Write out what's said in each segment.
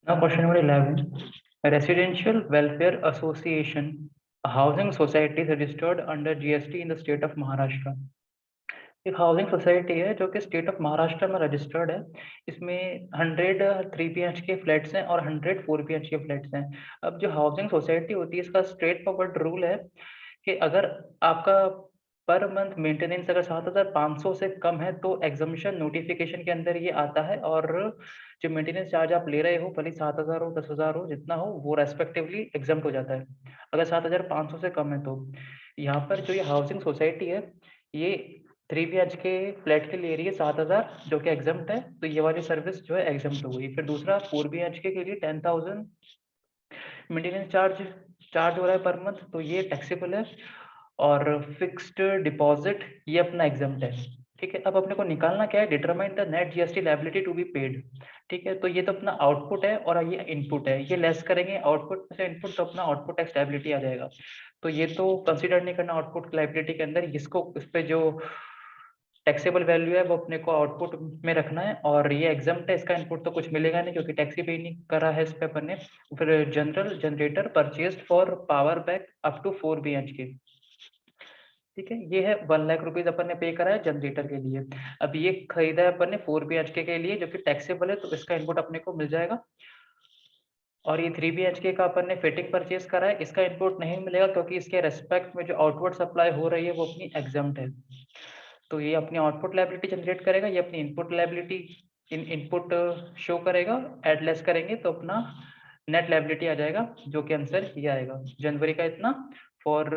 Now question number 11. A residential welfare association, a housing society is registered under GST in the state of Maharashtra. एक housing society है जो कि state of Maharashtra में registered है। इसमें 100 3 BHK flats हैं और 100 4 BHK फ्लैट्स हैं। अब जो हाउसिंग सोसाइटी होती है इसका स्ट्रेट फॉरवर्ड रूल है कि अगर आपका पर मंथ मेंटेनेंस अगर 7,500 से कम है तो एग्जम्पशन नोटिफिकेशन के अंदर ये आता है और जो मेंटेनेंस चार्ज आप ले रहे हो भले 7,000 हो 10,000 हो जितना हो वो रेस्पेक्टिवली एग्जम्प्ट हो जाता है अगर 7,500 से कम है तो। यहाँ पर जो ये हाउसिंग सोसाइटी है ये 3 BHK फ्लैट के ले रही है 7,000 जो कि एग्जम्प्ट है, तो ये वाली सर्विस जो है एग्जम्प्ट हो गई। फिर दूसरा 4 BHK के लिए 10,000 मेंटेनेंस चार्ज हो रहा है पर मंथ, तो ये टैक्सेबल है। और फिक्स्ड डिपॉजिट ये अपना एग्जम्प्ट है। ठीक है, अब अपने को निकालना क्या है, determine the net GST liability to be paid. ठीक है, तो ये तो अपना आउटपुट है और ये इनपुट है, ये लेस करेंगे आउटपुट से इनपुट तो अपना आउटपुट टैक्स लायबिलिटी आ जाएगा। तो ये तो कंसीडर नहीं करना आउटपुट लायबिलिटी के अंदर, इसको इस पे जो टैक्सेबल वैल्यू है वो अपने को आउटपुट में रखना है। और ये एग्जम्प्ट है, इसका इनपुट तो कुछ मिलेगा नहीं क्योंकि टैक्स ही पे नहीं करा है इस पे अपन ने। फिर general generator purchased for power back up to 4 BHK। ठीक है, ये है 1 लाख रुपीज अपन ने पे करा है जनरेटर के लिए। अब ये खरीदा है अपन ने 4 BHK के लिए जो कि टैक्सेबल है, तो इसका इनपुट अपने को मिल जाएगा। और ये 3 BHK का अपन ने फिटिंग परचेज करा है, इसका इनपुट नहीं मिलेगा क्योंकि इसके रेस्पेक्ट में जो आउटवर्ड सप्लाई हो रही है वो अपनी एग्जम्प्ट है। तो ये अपनी आउटपुट लायबिलिटी जनरेट करेगा, ये अपनी इनपुट लायबिलिटी इनपुट शो करेगा, एड लेस करेंगे तो अपना नेट लायबिलिटी आ जाएगा जो कि आंसर ये आएगा। जनवरी का इतना फॉर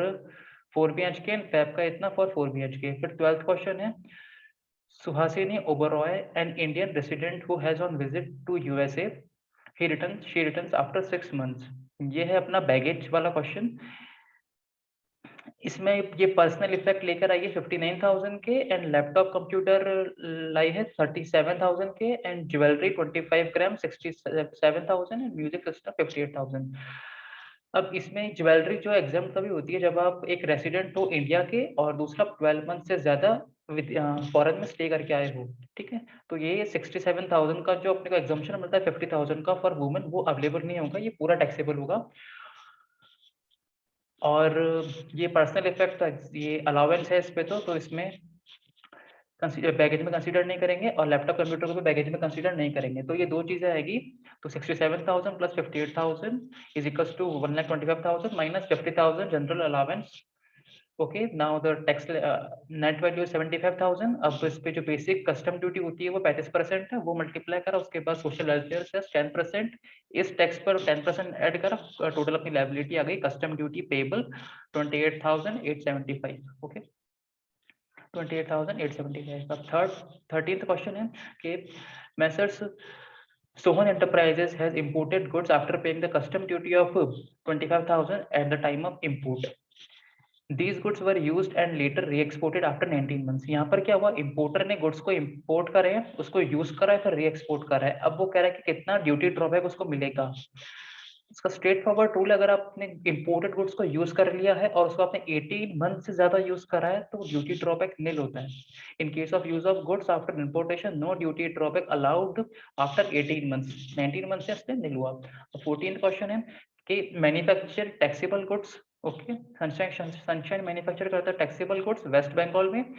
4 BHK एंड फेब का इतना फॉर 4 BHK। फिर 12th क्वेश्चन है, Suhasini Oberoi an Indian resident who has on visit to USA, she returns after 6 months। ये है अपना बैगेज वाला क्वेश्चन। इसमें ये पर्सनल इफेक्ट लेकर आई है 59,000 के एंड लैपटॉप कंप्यूटर लाई है 37,000 के and jewellery 25 gram 67,000 and music system 58,000। अब इसमें ज्वेलरी जो एग्जाम तभी होती है जब आप एक रेसिडेंट हो इंडिया के और दूसरा 12 मंथ से ज्यादा फॉरेन में स्टे करके आए हो। ठीक है, तो ये 67,000 का जो अपने को एग्जाम्पशन मिलता है 50,000 का फॉर वुमेन वो अवेलेबल नहीं होगा, ये पूरा टैक्सेबल होगा। और ये पर्सनल इफेक्ट ये अलाउंस है इस पे, तो इसमें बैगेज में कंसीडर नहीं करेंगे और लैपटॉप कंप्यूटर को भी बैगेज में कंसीडर नहीं करेंगे। तो ये दो चीजें आएगी। तो 67,000 plus 58,000 is equals to 1,25,000 minus 50,000 general allowance. Okay, now the tax net value 75,000। अब इस पे जो बेसिक कस्टम ड्यूटी होती है वो 35% है, वो मल्टीप्लाई करा, उसके बाद सोशल वेलफेयर सेस 10%, इस टैक्स पर 10% ऐड करा, टोटल अपनी लायबिलिटी आ गई कस्टम ड्यूटी पेबल 28,875। ओके, 28,875। अब 13th क्वेश्चन है कि Messrs Sohan Enterprises has imported goods after paying the custom duty of 25,000 at the time of import. These goods were used and later re-exported after 19 months। यहाँ पर क्या हुआ, importer ने goods को import करे हैं, उसको यूज करा है, फिर री-एक्सपोर्ट करा है। अब वो कह रहा है कि कितना ड्यूटी ड्रॉबैक उसको मिलेगा। इसका स्ट्रेट फॉरवर्ड रूल, अगर आपने इंपोर्टेड गुड्स को यूज कर लिया है और उसको आपने 18 मंथ से ज्यादा यूज करा है तो ड्यूटी ड्रॉबैक नील होता है। In case of use of goods after importation no duty drawback allowed after 18 months. 19 month से इसलिए नील हुआ। 14th क्वेश्चन है कि manufacture taxable goods. Okay, Sunshine manufacture करता है टैक्सेबल गुड्स वेस्ट बंगाल में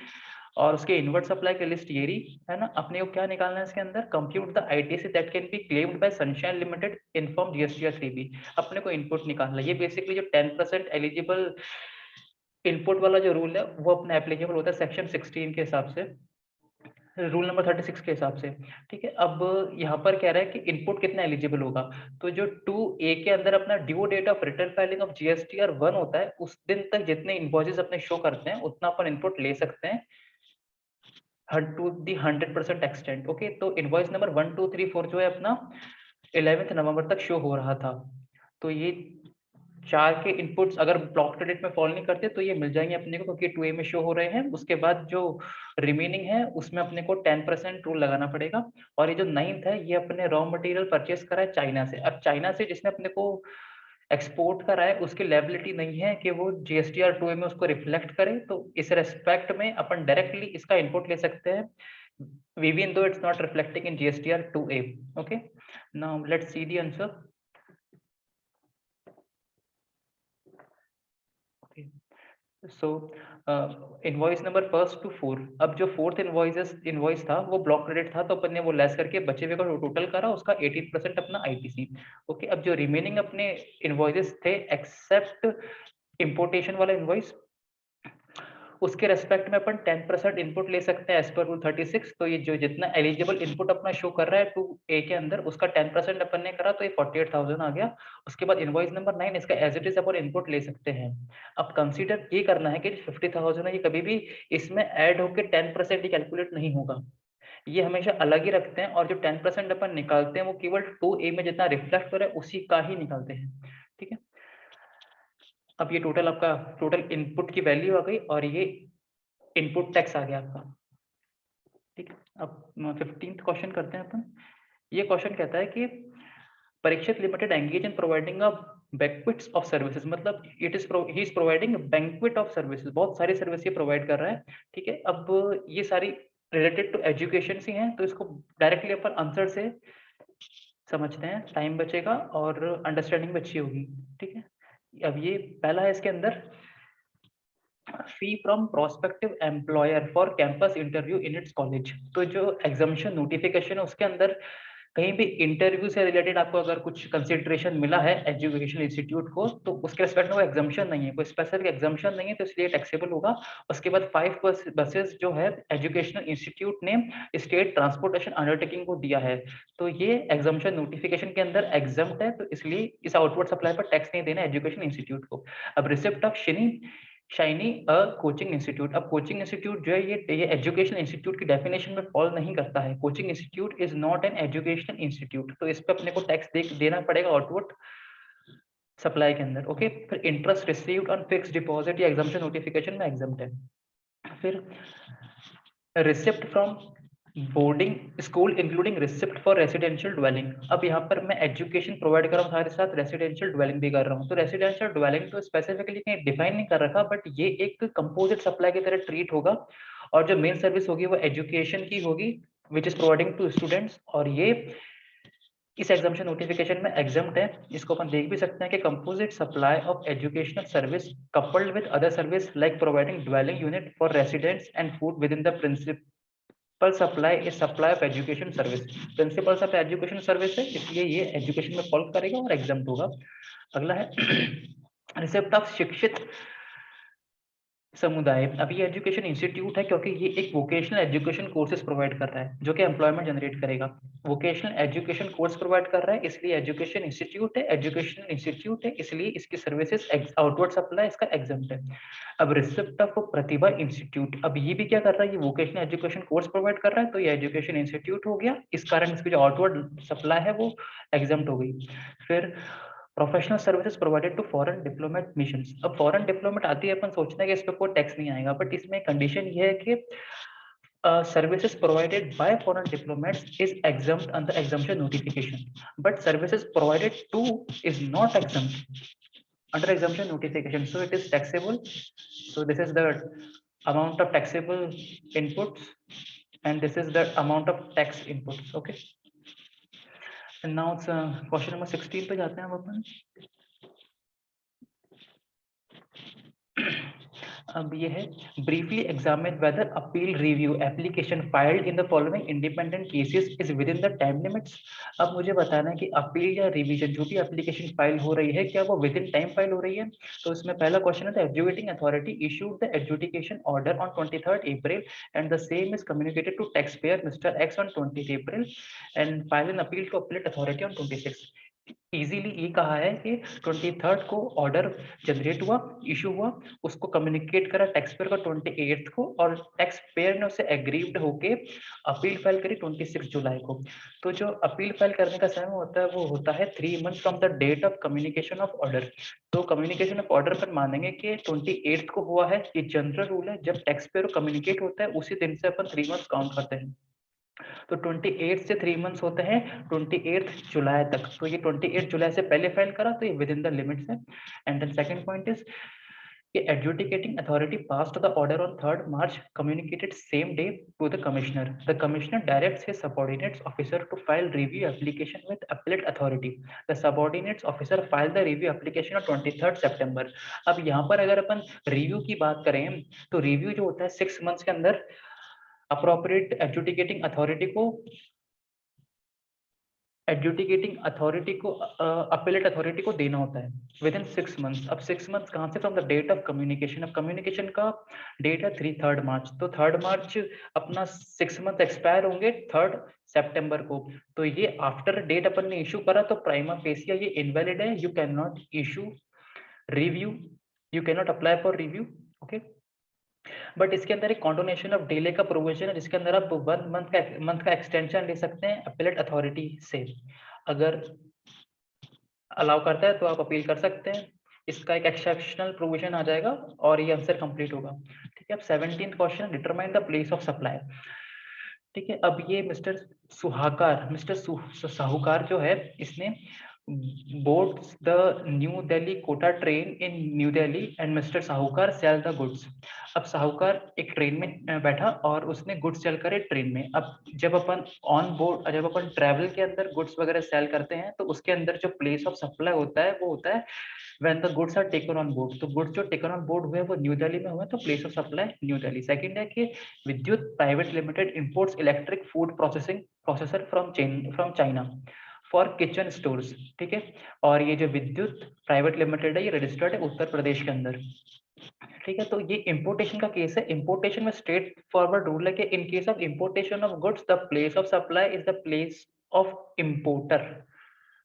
और उसके इनवर्ट सप्लाई की लिस्ट ये रही है ना। अपने को क्या निकालना है इसके अंदर, compute the ITC that can be claimed by sunshine limited inform GST 3B। अपने को इनपुट निकालना है, ये बेसिकली जो 10% एलिजिबल इनपुट वाला जो रूल है वो अपने एप्लीकेबल होता है सेक्शन 16 के हिसाब से, रूल नंबर 36 के हिसाब से। ठीक है, अब यहाँ पर कह रहा है कि इनपुट कितना एलिजिबल होगा, तो जो 2A के अंदर अपना due date of return filing of GSTR 1 होता है, उस दिन तक जितने इनवॉइसेस अपने शो करते हैं उतना अपन इनपुट ले सकते हैं टू दी 100% एक्सटेंट। ओके, तो इनवॉइस नंबर 1 2 3 4 जो है अपना 11 नवंबर तक शो हो रहा था। तो ये चार के इनपुट्स अगर ब्लॉक क्रेडिट में फॉल नहीं करते तो ये मिल जाएंगे अपने को क्योंकि 2A में शो हो रहे हैं। उसके बाद जो रिमेनिंग है उसमें अपने को 10% रूल लगाना पड़ेगा। और ये जो 9th है ये अपने रॉ मटेरियल परचेस करा है चाइना से। अब चाइना से जिसने अपने को एक्सपोर्ट करा है उसकी लेबिलिटी नहीं है कि वो जीएसटीआर 2A में उसको रिफ्लेक्ट करे, तो इस रेस्पेक्ट में अपन डायरेक्टली इसका इनपुट ले सकते हैं even though it's not reflecting in GSTR 2A. Okay, now let's see the answer. Okay, so invoice number first to 4, अब जो फोर्थ इनवॉइस था वो ब्लॉक क्रेडिट था, तो अपन ने वो लेस करके बचे हुए का टोटल करा, उसका 18% अपना ITC। ओके, अब जो रिमेनिंग अपने इनवॉइसेस थे एक्सेप्ट इंपोर्टेशन वाला इनवॉइस, उसके रेस्पेक्ट में अपन 10% इनपुट ले सकते हैं एज पर रूल 36। तो ये जो जितना एलिजिबल इनपुट अपना शो कर रहा है 2A के अंदर, उसका 10% अपन ने करा, तो ये 48,000 आ गया। उसके बाद इनवॉइस नंबर 9, इसका एज इट इज अपन इनपुट ले सकते हैं। अब कंसीडर ये करना है कि 50,000 है, ये कभी भी इसमें ऐड होकर 10% ही कैलकुलेट नहीं होगा, ये हमेशा अलग ही रखते हैं, और जो 10% अपन निकालते हैं वो केवल 2A में जितना रिफ्लेक्ट हो रहा है उसी का ही निकालते हैं। ठीक है, अब ये टोटल आपका टोटल इनपुट की वैल्यू आ गई, और ये इनपुट टैक्स आ गया आपका। ठीक है, अब 15th क्वेश्चन करते हैं अपन। ये क्वेश्चन कहता है कि Parikshit limited engage in providing a banquets of services, मतलब he is providing banquet of services, बहुत सारी सर्विस ये प्रोवाइड कर रहा है। ठीक है, अब ये सारी रिलेटेड टू एजुकेशन ही हैं, तो इसको डायरेक्टली अपन आंसर से समझते हैं, टाइम बचेगा और अंडरस्टैंडिंग भी अच्छी होगी। ठीक है, अब ये पहला है इसके अंदर, फी from prospective employer for campus interview in its college. तो जो एग्जामिनेशन नोटिफिकेशन है उसके अंदर कहीं भी इंटरव्यू से रिलेटेड आपको अगर कुछ कंसिडरेशन मिला है एजुकेशन इंस्टीट्यूट को, तो उसके रिस्पेक्ट में वो एग्जामिनेशन नहीं है, कोई स्पेसिफिक एग्जामिनेशन नहीं है, तो इसलिए टैक्सेबल होगा। उसके बाद 5 बसेस जो है एजुकेशनल इंस्टीट्यूट ने स्टेट ट्रांसपोर्टेशन अंडरटेकिंग को दिया है, तो ये एग्जामिनेशन नोटिफिकेशन के अंदर एग्जाम्प्ट है, तो इसलिए इस आउटवर्ड सप्लाई पर टैक्स नहीं देना एजुकेशन इंस्टीट्यूट को। अब receipt of shiny a coaching institute, अब कोचिंग इंस्टीट्यूट जो है ये एजुकेशन इंस्टीट्यूट की डेफिनेशन में फॉल नहीं करता है, coaching institute is not an educational institute, तो इस पे अपने को टैक्स देना पड़ेगा आउटपुट सप्लाई के अंदर। ओके, फिर interest received on fixed deposit, ये एग्जामिनेशन नोटिफिकेशन में एग्जाम्प्ट है। फिर receipt from boarding school including receipt for residential dwelling, अब यहाँ पर मैं एजुकेशन प्रोवाइड कर रहा हूँ साथ साथ रेसिडेंशियल ड्वेलिंग भी कर रहा हूँ, तो रेसिडेंशियल ड्वेलिंग तो स्पेसिफिकली कहीं डिफाइन नहीं कर रखा, बट ये एक कंपोजिट सप्लाई की तरह ट्रीट होगा, और जो मेन सर्विस होगी वो एजुकेशन की होगी which is providing to students, और ये इस एग्जामिनेशन नोटिफिकेशन में एग्जाम्प्ट है। इसको अपन देख भी सकते हैं कि composite supply of educational service coupled with other service like providing dwelling unit for residents and food within the principal supply is supply of education service, principal supply education service है, इसलिए ये education में follow करेगा और exempt होगा। अगला है receipt of शिक्षित समुदाय, अब ये एजुकेशन इंस्टीट्यूट है क्योंकि ये एक वोकेशनल एजुकेशन कोर्सेज प्रोवाइड कर रहा है जो कि एम्प्लॉयमेंट जनरेट करेगा, वोकेशनल एजुकेशन कोर्स प्रोवाइड कर रहा है, इसलिए एजुकेशन इंस्टीट्यूट है, एजुकेशनल इंस्टीट्यूट है, इसलिए इसकी सर्विसेज आउटवर्ड सप्लाई इसका एग्जाम्प्ट है। अब रिसिप्ट ऑफ प्रतिभा इंस्टीट्यूट, अब ये भी क्या कर रहा है, ये वोकेशनल एजुकेशन कोर्स प्रोवाइड कर रहा है, तो ये एजुकेशन इंस्टीट्यूट हो गया, इस कारण इसकी जो आउटवर्ड सप्लाई है वो एग्जाम्प्ट हो गई। फिर professional services provided to foreign diplomat missions, अब फॉरेन डिप्लोमेट आती है, अपन सोचते हैं कि इस पे कोई टैक्स नहीं आएगा, बट इसमें कंडीशन ये है कि services provided by foreign diplomats is exempt under exemption notification, but services provided to is not exempt under exemption notification, so it is taxable. So this is the amount of taxable inputs and this is the amount of tax inputs. Okay, and now it's question number 16 पे जाते हैं अब अपन। अब ये है briefly examine whether appeal review application filed in the following independent cases is within the time limits। अब मुझे बताना है कि अपील या रिवीजन जो भी एप्लीकेशन फाइल हो रही है क्या वो विद इन टाइम फाइल हो रही है। तो इसमें पहला क्वेश्चन है, adjudicating authority issued the adjudication order on 23rd April and the same is communicated to taxpayer Mr. X on 20th April and file an appeal to appellate authority on 26th। Easily ये कहा है कि 23rd को order generate हुआ, issue हुआ, उसको communicate करा tax payer का 28th को, और टैक्स पेयर ने उससे एग्रीव्ड होके अपील फाइल करी 26 जुलाई को। तो जो अपील फाइल करने का समय होता है वो होता है 3 month from the date of communication of order. तो कम्युनिकेशन ऑफ ऑर्डर पर मानेंगे कि 28th को हुआ है, ये जनरल रूल है, जब टैक्स पेयर को कम्युनिकेट होता है उसी दिन से अपन 3 मंथ काउंट करते हैं। तो 28 से 3 मंथ्स होते हैं 28 जुलाई तक, तो ये 28 जुलाई से पहले फाइल करा तो ये विद इन द लिमिट्स है। And then second point is The adjudicating authority passed the order on 3rd March, communicated same day to the commissioner. The commissioner directs his subordinates officer to file review application with appellate authority. The subordinates officer filed the review application on 23rd September. अब यहाँ पर अगर अपन review की बात करें तो review जो होता है 6 months के अंदर अप्रोप्रिएट एडजुडिकेटिंग अथॉरिटी को अपीलेट अथॉरिटी को देना होता है विद इन 6 months. अब 6 months कहाँ से? From the date of communication. अब कम्युनिकेशन का डेट है 3rd March, तो 3rd March अपना 6 months एक्सपायर होंगे 3rd September को. तो ये आफ्टर डेट अपन ने इशू करा तो प्राइमा फेसिया ये इनवैलिड है. You can not issue review, you can not apply for review. Okay, but इसके अंदर एक कॉन्डोनेशन ऑफ डिले का प्रोविजन है जिसके अंदर आप 1 month का एक्सटेंशन ले सकते हैं अपीलेट अथॉरिटी से. अगर अलाउ करता है तो आप अपील कर सकते हैं. इसका एक एक्सेप्शनल प्रोविजन आ जाएगा और ये आंसर कंप्लीट होगा. ठीक है, अब 17th question, determine the place of supply. ठीक है, अब ये मिस्टर साहूकार जो है इसने boards the New Delhi Kota train in New Delhi and Mr. साहूकार sell the goods. अब साहूकार एक ट्रेन में बैठा और उसने गुड्स सेल करे ट्रेन में. अब जब अपन ऑन बोर्ड, जब अपन ट्रैवल के अंदर गुड्स वगैरह सेल करते हैं तो उसके अंदर जो प्लेस ऑफ सप्लाई होता है वो होता है when the goods are taken on board. तो गुड्स जो टेकन ऑन बोर्ड हुए वो न्यू दिल्ली में हुए तो place of supply new Delhi. Second है कि विद्युत private limited imports electric food processor from China for kitchen stores. ठीक है, और ये जो विद्युत प्राइवेट लिमिटेड है ये रजिस्टर्ड है उत्तर प्रदेश के अंदर. ठीक है, तो ये इंपोर्टेशन का केस है. इंपोर्टेशन में स्ट्रेट फॉरवर्ड रूल है कि इन case of importation of goods the place of supply is the place of importer,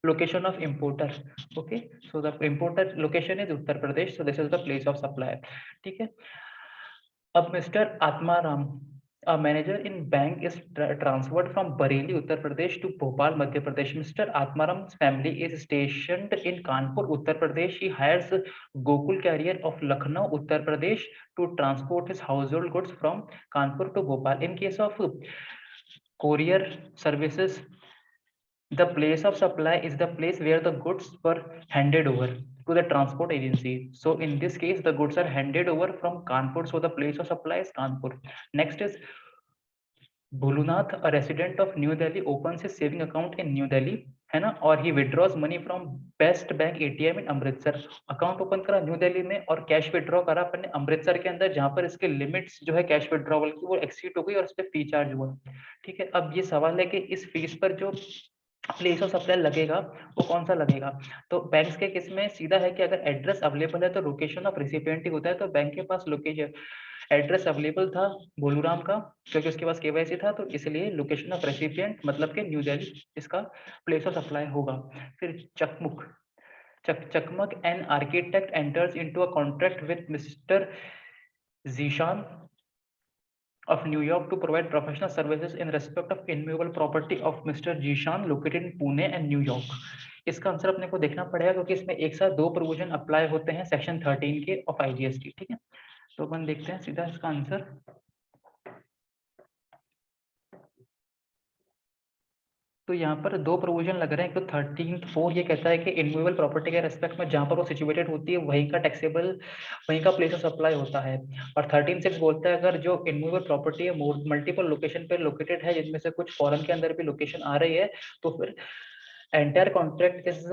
location of importer. Okay, so the importer location is Uttar Pradesh, so this is the place of supply. ठीक है, अब mister Atmaram, a manager in bank is transferred from Bareilly, Uttar Pradesh to Bhopal, Madhya Pradesh. Mr. Atmaram's family is stationed in Kanpur, Uttar Pradesh. He hires Gokul Carrier of Lucknow, Uttar Pradesh to transport his household goods from Kanpur to Bhopal. In case of courier services, the place of supply is the place where the goods were handed over to the transport agency. So in this case, the goods are handed over from Kanpur. So the place of supply is Kanpur. Next is Bhulunath, a resident of New Delhi, opens his saving account in New Delhi, है ना, और he withdraws money from Best Bank ATM in Amritsar. Account open करा new Delhi में और cash withdraw करा अपने अमृतसर के अंदर, जहां पर इसके लिमिट्स जो है कैश विड्रॉवल की वो एक्सीड हो गई और इस पर फी चार्ज हुआ. ठीक है, अब ये सवाल है कि इस फीस पर जो प्लेस ऑफ सप्लाई लगेगा वो कौन सा लगेगा. तो बैंक्स के केस में सीधा है कि अगर एड्रेस अवेलेबल है तो लोकेशन ऑफ रिसिपिएंट ही होता है. तो बैंक के पास लोकेशन एड्रेस अवेलेबल था बोलूराम का क्योंकि उसके पास केवाईसी था, तो इसलिए लोकेशन ऑफ रेसिपिएंट मतलब कि न्यू दिल्ली इसका प्लेस ऑफ सप्लाई होगा. फिर चकमक an architect enters into a contract with mister Zeeshan of New York to provide professional services in respect of immovable property of Mr. Jishan located in Pune and New York. इसका answer अपने को देखना पड़ेगा क्योंकि इसमें एक साथ दो प्रोविजन अप्लाई होते हैं सेक्शन 13 के ऑफ IGST. ठीक है, तो अपन देखते हैं सीधा इसका आंसर. तो यहाँ पर दो प्रोविजन लग रहे हैं. एक तो 13(4) ये कहता है कि इनमूवेबल प्रॉपर्टी के रेस्पेक्ट में जहाँ पर वो सिचुएटेड होती है वहीं का टैक्सेबल, वहीं का प्लेस ऑफ सप्लाई होता है. और 13(6) बोलता है अगर जो इनमूवेबल प्रॉपर्टी है मल्टीपल लोकेशन पे लोकेटेड है, जिनमें से कुछ फॉरेन के अंदर भी लोकेशन आ रही है, तो फिर entire contract is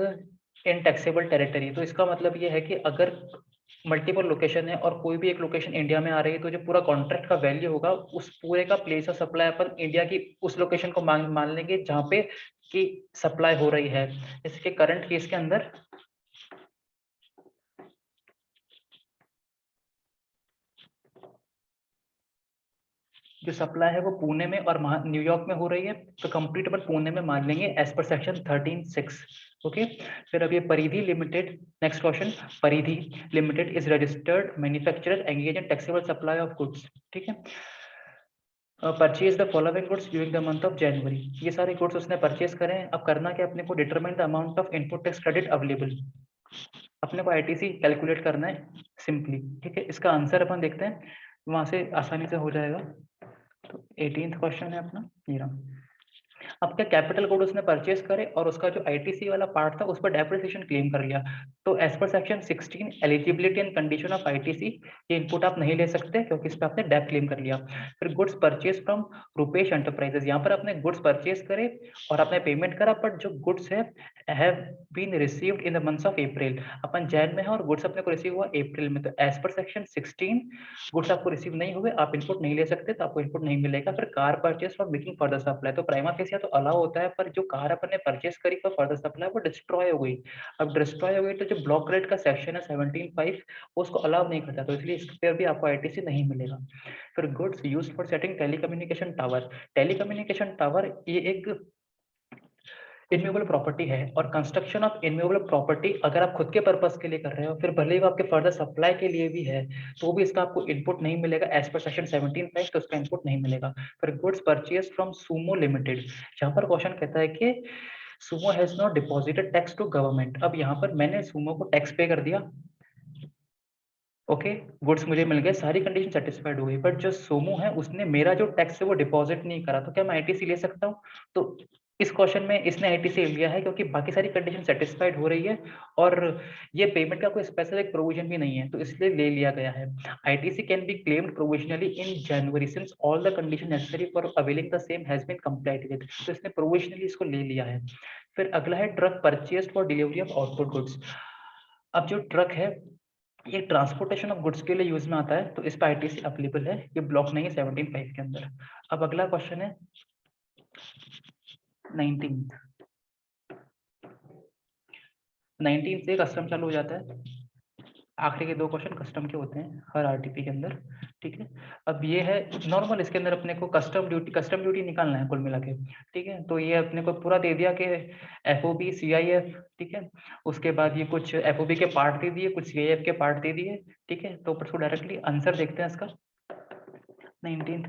in taxable territory. तो इसका मतलब ये है कि अगर मल्टीपल लोकेशन है और कोई भी एक लोकेशन इंडिया में आ रही है तो जो पूरा कॉन्ट्रैक्ट का वैल्यू होगा उस पूरे का place of supply upon India की उस लोकेशन को मान लेंगे जहां पे की सप्लाई हो रही है. इसके करंट केस के अंदर जो सप्लाई है वो पुणे में और न्यूयॉर्क में हो रही है, तो कंप्लीट अपन पुणे में मान लेंगे एज पर सेक्शन 13(6). ओके, फिर अब ये परिधि लिमिटेड, नेक्स्ट क्वेश्चन. परिधि limited is registered manufacturer engage in taxable supply of goods. ठीक है, purchase the following goods during the month of January. ये सारे गुड्स उसने परचेज करे हैं. अब करना क्या अपने को, determine the amount of input tax credit available. अपने को ITC कैलकुलेट करना है सिंपली. ठीक है, इसका आंसर अपन देखते हैं, वहां से आसानी से हो जाएगा. तो 18th क्वेश्चन है अपना ये रहा. अब क्या कैपिटल गुड उसने परचेस करे और उसका जो आईटीसी वाला पार्ट था उस पर डेप्रिसिएशन क्लेम कर लिया, तो as per section 16 eligibility and condition of ITC ये इनपुट आप नहीं ले सकते क्योंकि इस पर आपने डेप क्लेम कर लिया। फिर goods purchase from Rupesh enterprises, यहाँ पर आपने गुड्स परचेस करे और आपने पेमेंट करा, बट जो गुड्स है have been received in the month of April, अपन जैन में है और गुड्स अपने को रिसीव हुआ अप्रैल में, तो एज पर सेक्शन 16 गुड्स आपको रिसीव नहीं हुए, आप इनपुट नहीं ले सकते, तो आपको इनपुट नहीं मिलेगा। फिर car purchase for making further supply, तो प्राइमा फेसिया तो अलाउ होता है, पर जो कार अपन ने परचेस करी फॉर फर्दर सप्लाई वो डिस्ट्रॉय हो गई। अब डिस्ट्रॉय हो गई तो जो ब्लॉक ग्रेड का सेक्शन है 17(5) उसको अलाउ नहीं करता, तो इसलिए इस पर भी आपको आईटीसी नहीं मिलेगा। फिर goods used for setting telecommunication tower, telecommunication tower ये एक इनमूवेबल प्रॉपर्टी है, और कंस्ट्रक्शन ऑफ इनमूवेबल प्रॉपर्टी अगर आप खुद के पर्पस के लिए कर रहे हो, फिर भले ही वो आपके फर्दर सप्लाई के लिए भी है, तो भी इसका आपको इनपुट नहीं मिलेगा एज पर सेक्शन 17(5), तो उसका इनपुट नहीं मिलेगा। फिर goods purchase from Sumo limited, यहाँ पर क्वेश्चन कहता है कि Sumo has not deposited tax to government, अब यहाँ पर मैंने सुमो को टैक्स पे कर दिया, ओके गुड्स मुझे मिल गए, सारी कंडीशन सेटिस्फाइड हो गई, बट जो सोमो है उसने मेरा जो टैक्स है वो डिपॉजिट नहीं करा, तो क्या मैं आईटीसी ले सकता हूँ? तो इस क्वेश्चन में इसने आईटीसी लिया है क्योंकि बाकी सारी कंडीशन सेटिस्फाइड हो रही है और ये पेमेंट का कोई स्पेसिफिक प्रोविजन भी नहीं है, तो इसलिए ले लिया गया है। ITC can be claimed provisionally in January since all the condition necessary for availing the same has been complied with, तो इसने प्रोविजनली इसको ले लिया है। फिर अगला है truck purchased for delivery of output goods, अब जो ट्रक है ये ट्रांसपोर्टेशन ऑफ गुड्स के लिए यूज में आता है, तो इस पर आईटीसी अवेलेबल है, ये ब्लॉक नहीं है 17(5) के अंदर। अब अगला क्वेश्चन है 19 से कस्टम चालू हो जाता है, आखिरी के दो क्वेश्चन कस्टम के होते हैं हर आरटीपी के अंदर, ठीक है। अब ये है नॉर्मल, इसके अंदर अपने को कस्टम ड्यूटी निकालना है कुल मिला के, ठीक है। तो ये अपने को पूरा दे दिया कि एफओबी सीआईएफ, ठीक है, उसके बाद ये कुछ एफओबी के पार्ट दे दिए, कुछ सीआईएफ के पार्ट दे दिए, ठीक है। तो उसको डायरेक्टली आंसर देखते हैं इसका 19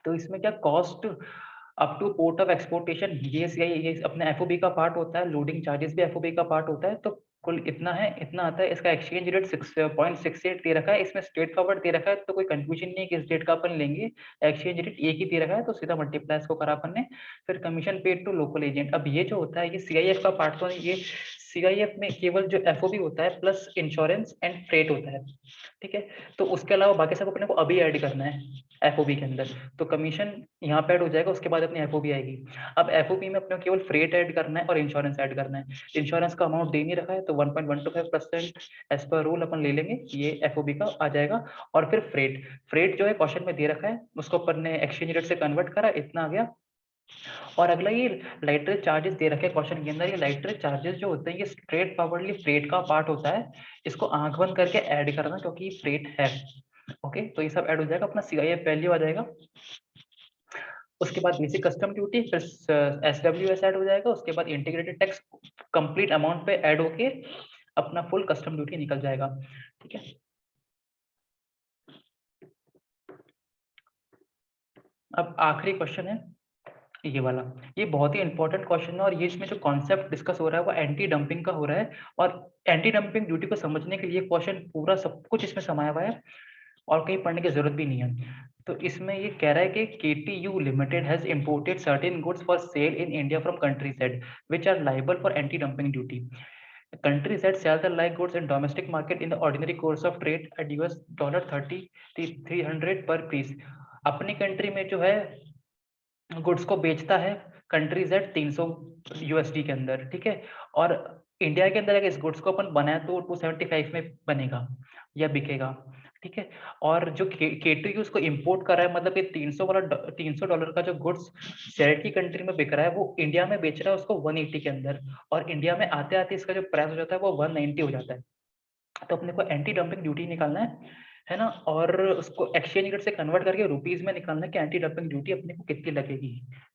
तो इसमें क्या cost up two port of exportation, ये अपने एफओबी का पार्ट होता है, लोडिंग चार्जेस भी एफओबी का पार्ट होता है, तो कुल इतना है, इतना आता है। इसका एक्सचेंज रेट 6.68 दे रखा है, इसमें स्ट्रेट फॉरवर्ड दे रखा है, तो कोई कंफ्यूजन नहीं है किस डेट का अपन लेंगे, एक्सचेंज रेट एक ही दे रखा है, तो सीधा मल्टीप्लाई इसको करा अपन ने। फिर commission paid to local agent, अब ये जो होता है ये सीआईएफ का पार्ट, तो ये सीआईएफ में केवल जो एफओबी होता है प्लस इंश्योरेंस एंड फ्रेट होता है, ठीक है। तो उसके अलावा बाकी सब अपने को अभी ऐड करना है एफओबी के अंदर, तो कमीशन यहाँ पे ऐड हो जाएगा, उसके बाद अपनी एफओबी आएगी। अब एफओबी में अपने को केवल फ्रेट ऐड करना है और इंश्योरेंस ऐड करना है, इंश्योरेंस का अमाउंट दे नहीं रखा है, तो 1.125% एज पर रूल अपन ले लेंगे, ये एफओबी का आ जाएगा। और फिर फ्रेट, फ्रेट जो है क्वेश्चन में दे रखा है, उसको अपन ने एक्सचेंज रेट से कन्वर्ट करा, इतना आ गया। और अगला ये लाइटरेज चार्जेस दे रखे हैं क्वेश्चन के अंदर, ये लाइटरेज चार्जेस जो होते हैं ये स्ट्रेट फॉरवर्डली फ्रेट का पार्ट होता है, इसको आंख बंद करके ऐड करना क्योंकि ये फ्रेट है, ओके। तो ये सब ऐड हो जाएगा, अपना सीआईएफ वैल्यू आ जाएगा। उसके बाद बेसिक कस्टम ड्यूटी, फिर एसडब्ल्यूएस ऐड हो जाएगा, उसके बाद इंटीग्रेटेड टैक्स कंप्लीट अमाउंट पे ऐड होके अपना फुल कस्टम ड्यूटी निकल जाएगा, ठीक है। अब आखिरी क्वेश्चन है ये वाला, ये बहुत ही इंपॉर्टेंट क्वेश्चन है, और ये इसमें जो कॉन्सेप्ट डिस्कस हो रहा है वो एंटी डंपिंग का हो रहा है, और एंटी डंपिंग ड्यूटी को समझने के लिए क्वेश्चन पूरा सब कुछ इसमें समाया हुआ है और कहीं पढ़ने की जरूरत भी नहीं है। तो इसमें ये कह रहा है कि KTU limited has imported certain goods for sale in India from country said which are liable for anti dumping duty. Countries that sell the like goods in domestic market in the ordinary course of trade at $30 300 per piece, अपनी country में जो है goods को बेचता है countries at 300 USD के अंदर, ठीक है। और इंडिया के अंदर अगर इस गुड्स को अपन बनाए तो 275 में बनेगा या बिकेगा, ठीक है। और जो केटीयू उसको इंपोर्ट कर रहा है, मतलब ये 300 डॉलर का जो गुड्स सेड की कंट्री में बिक रहा है वो इंडिया में बेच रहा है उसको 180 के अंदर, और इंडिया में आते आते इसका जो प्राइस हो जाता है वो 190 हो जाता है। तो अपने को एंटी डंपिंग ड्यूटी निकालना है ना, और उसको एक्सचेंज रेट से कन्वर्ट करके रुपीज में निकालना है कि एंटी डंपिंग ड्यूटी अपने को कितनी लगेगी,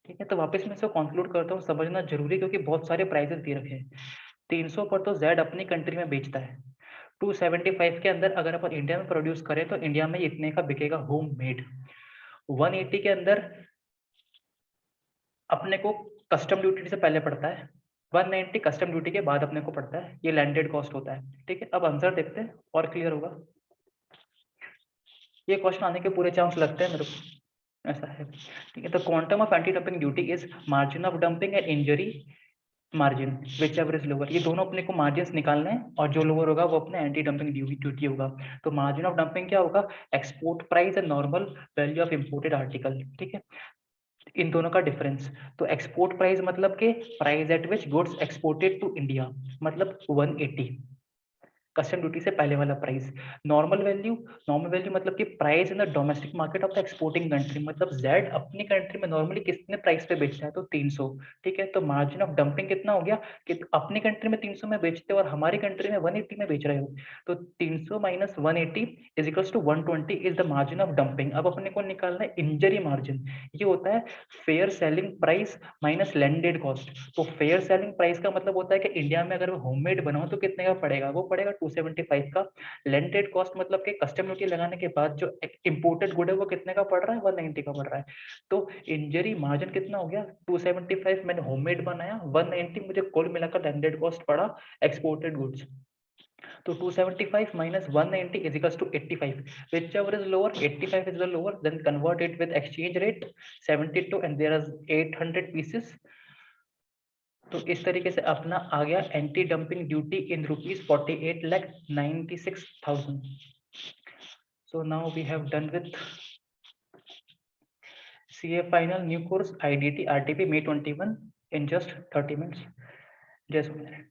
ठीक है। तो वापस मैं इसको कंक्लूड करता हूँ, समझना जरूरी क्योंकि बहुत सारे प्राइसेस दे रखे हैं। 300 पर तो जेड अपनी कंट्री में बेचता है, 275 के अंदर अगर अपन इंडिया में प्रोड्यूस करें तो इंडिया में इतने का बिकेगा होम मेड। 180 के अंदर अपने को कस्टम ड्यूटी से पहले पड़ता है, 190 कस्टम ड्यूटी के बाद अपने को पड़ता है, ये लैंडेड कॉस्ट होता है, ठीक है। अब आंसर देखते हैं और क्लियर होगा। ये क्वेश्चन आने के पूरे चांस लगते हैं मेरे को, ऐसा है। ठीक है, तो quantum of anti dumping duty is margin of dumping and injury margin which ever is lower. ये दोनों अपने को मार्जिन निकालना है, और जो लोअर होगा वो अपने एंटी डंपिंग ड्यूटी होगा। तो मार्जिन ऑफ डंपिंग क्या होगा? Export price and normal value of imported article. ठीक है, इन दोनों का डिफरेंस। तो एक्सपोर्ट प्राइस मतलब के price at which goods exported to India, मतलब 180 कस्टम ड्यूटी से पहले वाला प्राइस। नॉर्मल वैल्यू मतलब कि price in the domestic market of the exporting country, मतलब जेड अपनी कंट्री में नॉर्मली कितने प्राइस पे बेचता है? तो 300। ठीक है, तो मार्जिन ऑफ डंपिंग कितना हो गया कि अपनी कंट्री में 300 में बेचते हो और हमारी कंट्री में 180 में बेच रहे हो, तो 300 minus 180 is equals to 120 is the margin of dumping. अब अपने को निकालना है इंजरी मार्जिन। ये होता है fair selling price minus landed cost. तो फेयर सेलिंग प्राइस का मतलब होता है कि इंडिया में अगर वो होममेड बनाओ तो कितने का पड़ेगा? वो पड़ेगा 275 का। लैंडेड कॉस्ट मतलब कि कस्टम ड्यूटी लगाने के बाद जो इंपोर्टेड गुड है वो कितने का पड़ रहा है? 190 का पड़ रहा है। तो इंजरी मार्जिन कितना हो गया? 275 मैंने होममेड बनाया, 190 मुझे कुल मिलाकर लैंडेड कॉस्ट पड़ा एक्सपोर्टेड गुड्स। तो 275 minus 190 is equals to 85. Whichever is lower, 85 is the lower, then convert it with exchange rate 72 and there is 800 pieces. तो इस तरीके से अपना आ गया anti dumping duty in rupees 48,96,000. So now we have done with CA final new course IDT RTP May 21 in just 30 minutes. Just a minute.